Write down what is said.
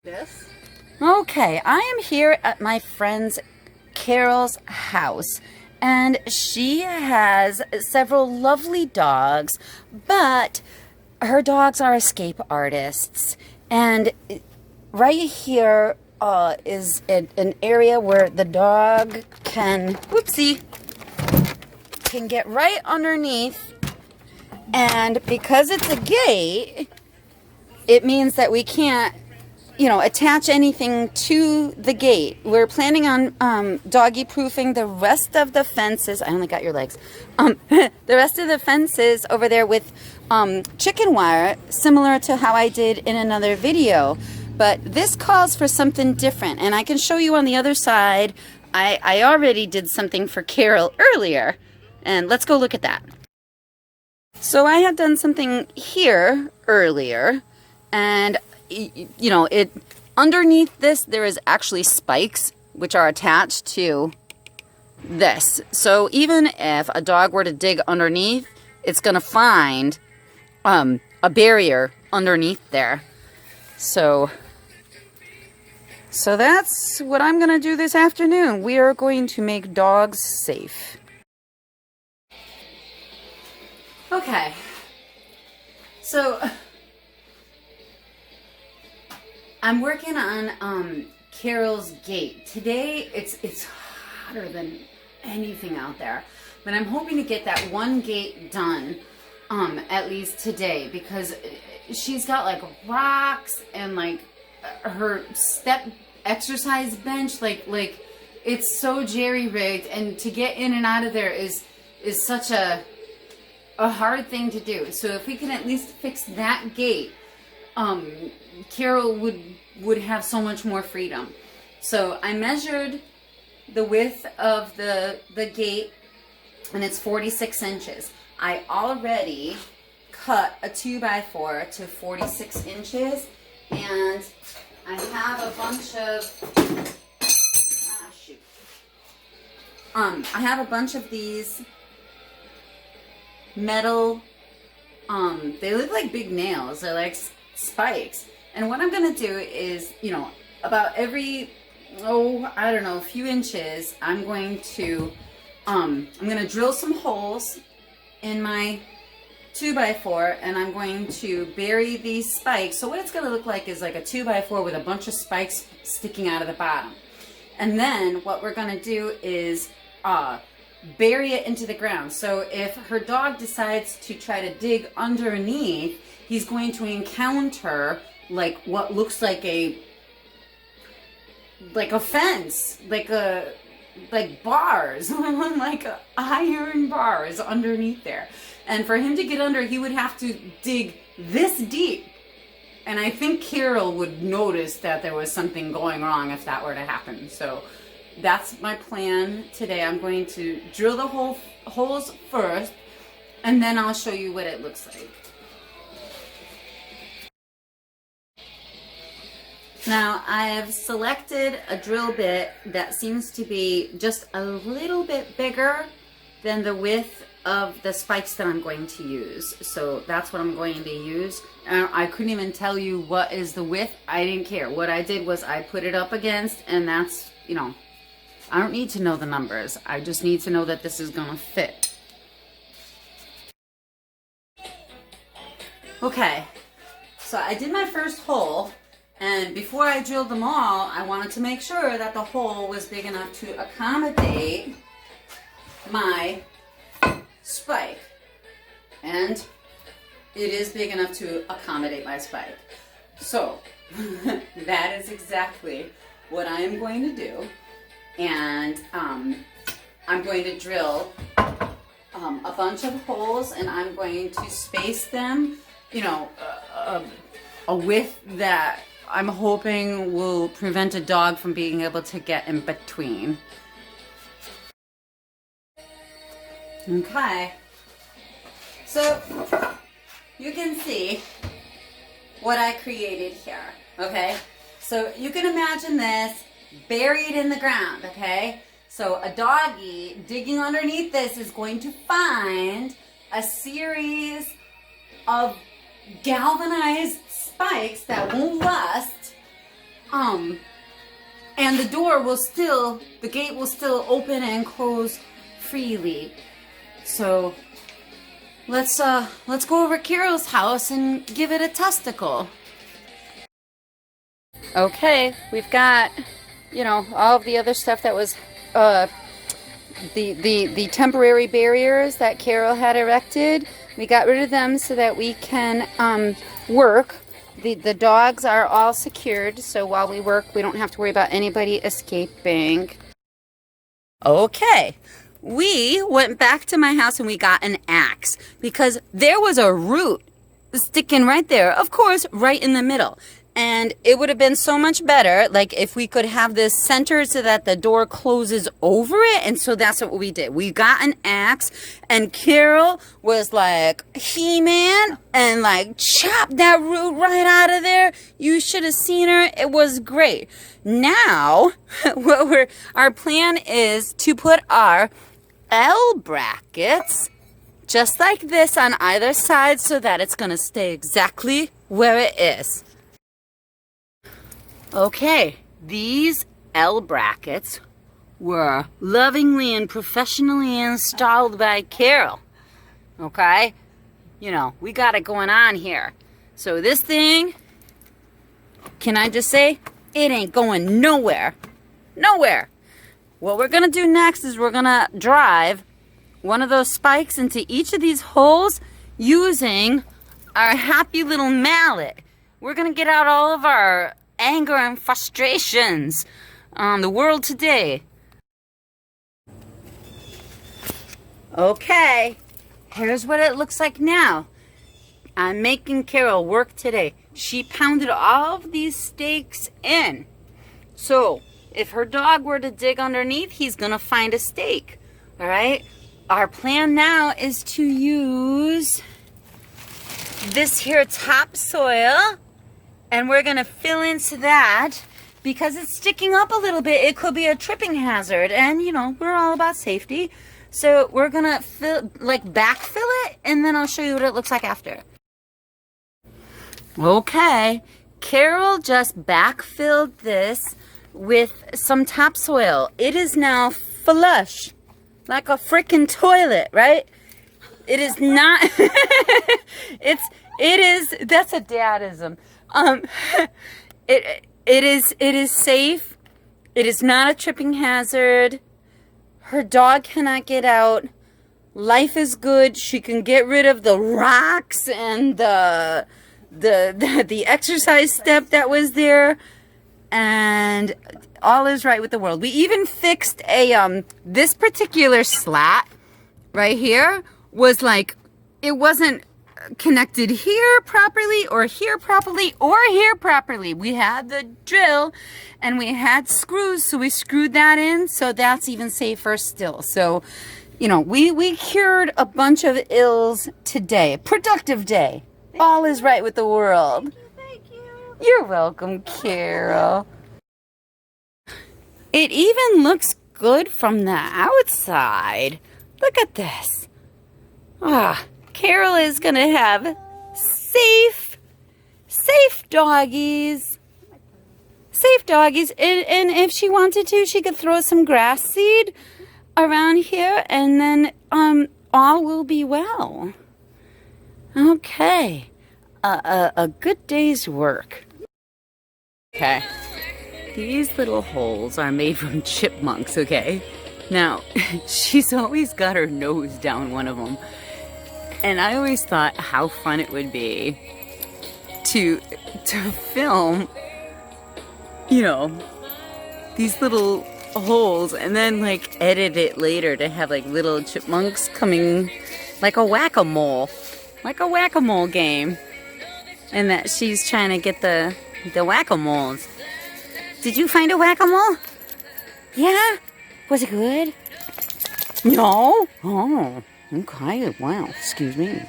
This. Okay, I am here at my friend's Carol's house, and she has several lovely dogs, but her dogs are escape artists. And right here is an area where the dog can, can get right underneath. And because it's a gate, it means that we can't attach anything to the gate. We're planning on doggy-proofing the rest of the fences. I only got your legs. The rest of the fences over there with chicken wire, similar to how I did in another video. But this calls for something different, and I can show you on the other side. I already did something for Carol earlier, and let's go look at that. So I had done something here earlier, and it underneath this there is actually spikes which are attached to this. So even if a dog were to dig underneath, it's gonna find a barrier underneath there. So that's what I'm gonna do this afternoon. We are going to make dogs safe. Okay, so I'm working on Carol's gate. Today it's hotter than anything out there, but I'm hoping to get that one gate done at least today, because she's got like rocks and like her step exercise bench, like it's so jerry-rigged, and to get in and out of there is such a hard thing to do. So if we can at least fix that gate, Carol would have so much more freedom. So I measured the width of the gate, and it's 46 inches. I already cut a 2x4 to 46 inches, and I have a bunch of I have a bunch of these metal, they look like big nails. They're like spikes. And what I'm gonna do is, about every, I don't know, a few inches, I'm going to drill some holes in my 2x4, and I'm going to bury these spikes. So what it's gonna look like is like a 2x4 with a bunch of spikes sticking out of the bottom. And then what we're gonna do is bury it into the ground. So if her dog decides to try to dig underneath, he's going to encounter like what looks like a fence, like bars, like iron bars underneath there. And for him to get under, he would have to dig this deep. And I think Carol would notice that there was something going wrong if that were to happen. So that's my plan today. I'm going to drill the holes first, and then I'll show you what it looks like. Now I have selected a drill bit that seems to be just a little bit bigger than the width of the spikes that I'm going to use. So that's what I'm going to use. I couldn't even tell you what is the width. I didn't care. What I did was I put it up against, and that's, I don't need to know the numbers. I just need to know that this is gonna fit. Okay, so I did my first hole, and before I drilled them all, I wanted to make sure that the hole was big enough to accommodate my spike. And it is big enough to accommodate my spike. So that is exactly what I am going to do. And I'm going to drill a bunch of holes, and I'm going to space them, a width that I'm hoping will prevent a dog from being able to get in between. Okay, so you can see what I created here, okay? So you can imagine this buried in the ground, okay? So a doggy digging underneath this is going to find a series of galvanized spikes that won't rust And the door will still, the gate will still open and close freely. So let's go over to Carol's house and give it a testicle. Okay, we've got, you know, all of the other stuff that was the temporary barriers that Carol had erected. We got rid of them so that we can work. The dogs are all secured, so while we work, we don't have to worry about anybody escaping. Okay, we went back to my house and we got an axe because there was a root sticking right there, of course, right in the middle. And it would have been so much better, like, if we could have this centered so that the door closes over it. And so that's what we did. We got an axe, and Carol was like He-Man and, like, chopped that root right out of there. You should have seen her. It was great. Now, our plan is to put our L brackets just like this on either side so that it's going to stay exactly where it is. Okay, these L brackets were lovingly and professionally installed by Carol. Okay? You know, we got it going on here. So this thing, can I just say, it ain't going nowhere. Nowhere. What we're going to do next is we're going to drive one of those spikes into each of these holes using our happy little mallet. We're going to get out all of our anger and frustrations on the world today. Okay, here's what it looks like now. I'm making Carol work today. She pounded all of these stakes in. So, if her dog were to dig underneath, he's gonna find a stake. Alright? Our plan now is to use this here topsoil. And we're going to fill into that because it's sticking up a little bit. It could be a tripping hazard. And, you know, we're all about safety. So we're going to backfill it. And then I'll show you what it looks like after. Okay. Carol just backfilled this with some topsoil. It is now flush. Like a freaking toilet, right? It is not. It is. That's a dadism. It is safe. It is not a tripping hazard. Her dog cannot get out. Life is good. She can get rid of the rocks and the exercise step that was there, and all is right with the world. We even fixed this particular slat right here was like, it wasn't connected here properly or here properly or here properly. We had the drill and we had screws, so we screwed that in, so that's even safer still. So, you know, we cured a bunch of ills today. Productive day. All is right with the world. Thank you. You're welcome, Carol. It even looks good from the outside. Look at this. Carol is going to have safe doggies. Safe doggies. And if she wanted to, she could throw some grass seed around here, and then all will be well. Okay. A good day's work. Okay. These little holes are made from chipmunks, okay? Now, she's always got her nose down one of them. And I always thought how fun it would be to film, you know, these little holes and then like edit it later to have like little chipmunks coming like a whack-a-mole game. And that she's trying to get the whack-a-moles. Did you find a whack-a-mole? Yeah? Was it good? No? Oh, okay. Wow. Excuse me.